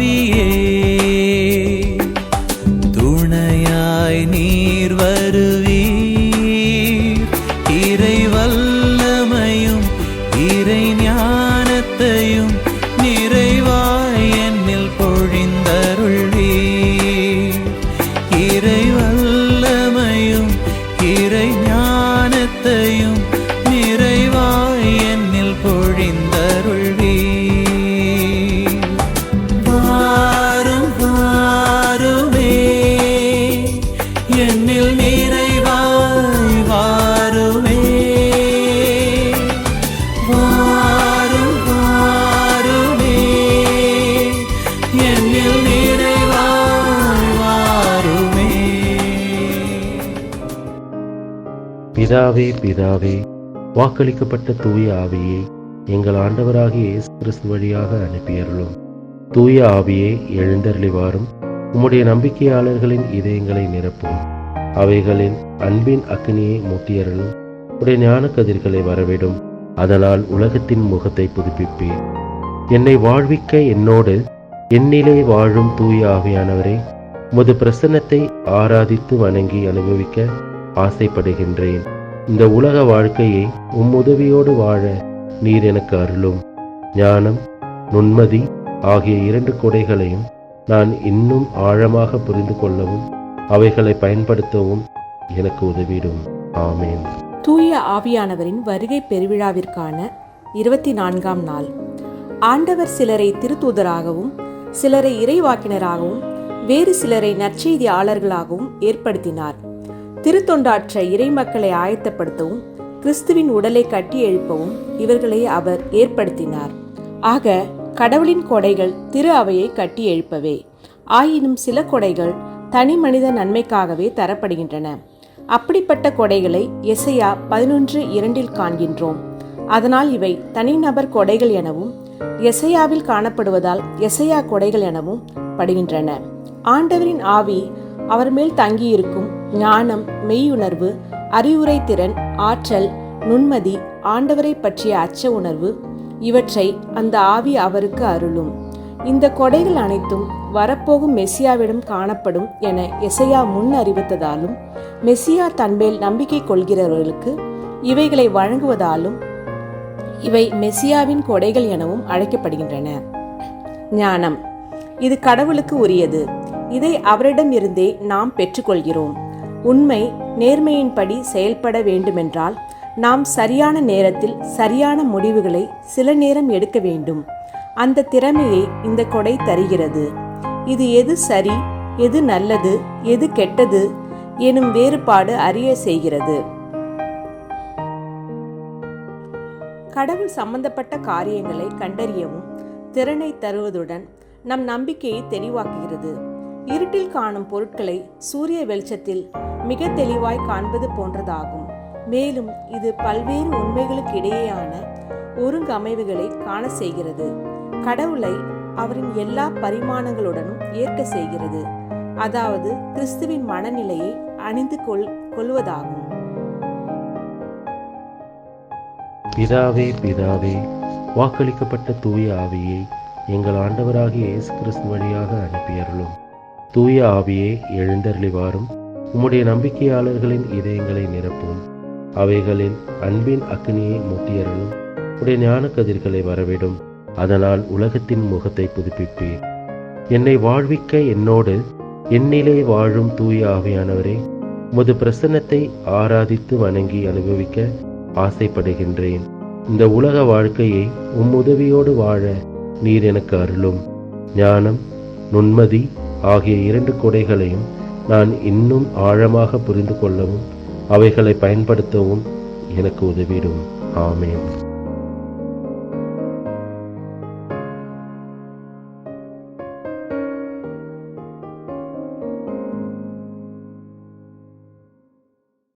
ஆவியே துணையாய் நீர் வருவீர். இறை வல்லமையும் இறை ஞானத்தையும் நிறைவாய் என்னில் பொழிந்தருள்வீர். இறை வல்லமையும் இறை ஞானத்தையும் நிறைவாய் என்னில் பொழிந்தருள்வீர். வாரும் வாருமே என்னில் நிறைவாய் வாருமே. வாரும் வாருமே என்னில் நிறைவாய் வாருமே. பிதாவே பிதாவே, வாக்களிக்கப்பட்ட தூய ஆவியை எங்கள் ஆண்டவராகிய இயேசு கிறிஸ்து வழியாக அனுப்பியருளும். தூய ஆவியே எழுந்தருளி வாரும். உம்முடைய நம்பிக்கையாளர்களின் இதயங்களை நிரப்பும். அவைகளில் அன்பின் அக்கினியை மூட்டியருளும். உடைய ஞான கதிர்களை வரவிடும். அதனால் உலகத்தின் முகத்தை புதுப்பிப்பீர். என்னை வாழ்விக்க என்னோடு என்னிலே வாழும் தூய ஆவியானவரே, உமது பிரசன்னத்தை ஆராதித்து வணங்கி அனுபவிக்க ஆசைப்படுகின்றேன். இந்த உலக வாழ்க்கையை உதவியோடு வாழ நீர் எனக்கு அருளும். ஞானம், நுண்மதி ஆகிய 2 கொடைகளையும் நான் இன்னும் ஆழமாக புரிந்து கொள்ளவும் அவைகளை பயன்படுத்தவும் எனக்கு உதவிடும். ஆமேன். தூய ஆவியானவரின் வருகை பெருவிழாவிற்கான 24ஆம் நாள். ஆண்டவர் சிலரை திருத்தூதராகவும் சிலரை இறைவாக்கினராகவும் வேறு சிலரை நற்செய்தியாளர்களாகவும் ஏற்படுத்தினார். திருத்தொண்டாற்ற இறைமக்களை ஆயத்தப்படுத்தவும் கிறிஸ்துவின் உடலை கட்டி எழுப்பவும் இவர்களை அவர் ஏற்படுத்தினார். ஆக கடவுளின் கொடைகள் திரு அவையை கட்டி எழுப்பவே. ஆயினும் சில கொடைகள் தனி மனித நன்மைக்காகவே தரப்படுகின்றன. அப்படிப்பட்ட கொடைகளை எசையா 11:2 காண்கின்றோம். அதனால் இவை தனிநபர் கொடைகள் எனவும் எசையாவில் காணப்படுவதால் எசையா கொடைகள் எனவும் படுகின்றன. ஆண்டவரின் ஆவி அவர் மேல் தங்கியிருக்கும். ஞானம், மெய்யுணர்வு, அறிவுரை திறன், ஆற்றல், நுண்மதி, ஆண்டவரை பற்றிய அச்ச உணர்வு இவற்றை அந்த ஆவி அவருக்கு அருளும். இந்த கொடைகள் அனைத்தும் வரப்போகும் மெசியாவிடம் காணப்படும் என எசையா முன் அறிவித்ததாலும் மெசியா தன்மேல் நம்பிக்கை கொள்கிறவர்களுக்கு இவைகளை வழங்குவதாலும் இவை மெசியாவின் கொடைகள் எனவும் அழைக்கப்படுகின்றன. ஞானம், இது கடவுளுக்கு உரியது. இதை அவரிடமிருந்தே நாம் பெற்றுக்கொள்கிறோம். உண்மை, நேர்மையின்படி செயல்பட வேண்டுமென்றால் நாம் சரியான நேரத்தில் சரியான முடிவுகளை சில நேரம் எடுக்க வேண்டும். அந்த திறமையை இந்த கொடை தருகிறது. இது எது சரி, எது நல்லது, எது கெட்டது எனும் வேறுபாடு அறிய செய்கிறது. கடவுள் சம்பந்தப்பட்ட காரியங்களை கண்டறியவும் திறனை தருவதுடன் நம் நம்பிக்கையை தெளிவாக்குகிறது. இருட்டில் காணும் பொருட்களை சூரிய வெளிச்சத்தில் மிக தெளிவாய் காண்பது போன்றதாகும். மேலும் இது பல்வேறு உண்மைகளுக்கு இடையேயான ஒருங்கமைவுகளை காண செய்கிறது. கடவுளை அவரின் எல்லா பரிமாணங்களுடனும் ஏற்க செய்கிறது. அதாவது கிறிஸ்துவின் மனநிலையை அணிந்து கொள்வதாகும். பிதாவே பிதாவே, வாக்களிக்கப்பட்ட தூய ஆவியை எங்கள் ஆண்டவராகிய இயேசு கிறிஸ்து வழியாக அனுப்பியருளும். தூய ஆவியே எழுந்தருளி வாரும். உம்முடைய நம்பிக்கையாளர்களின் இதயங்களை நிரப்பும். அவைகளில் அன்பின் அக்கினியை மூட்டியருளும். உடைய ஞான கதிர்களை வரவிடும். அதனால் உலகத்தின் முகத்தை புதுப்பிப்பீர். என்னை வாழ்விக்க என்னோடு என்னிலே வாழும் தூய ஆவியானவரே, உமது பிரசன்னத்தை ஆராதித்து வணங்கி அனுபவிக்க ஆசைப்படுகின்றேன். இந்த உலக வாழ்க்கையை உதவியோடு வாழ நீர் எனக்கு அருளும். ஞானம், நுண்மதி ஆகிய 2 கொடைகளையும் நான் இன்னும் ஆழமாக புரிந்து கொள்ளவும் அவைகளை பயன்படுத்தவும் எனக்கு உதவிடும். ஆமேன்.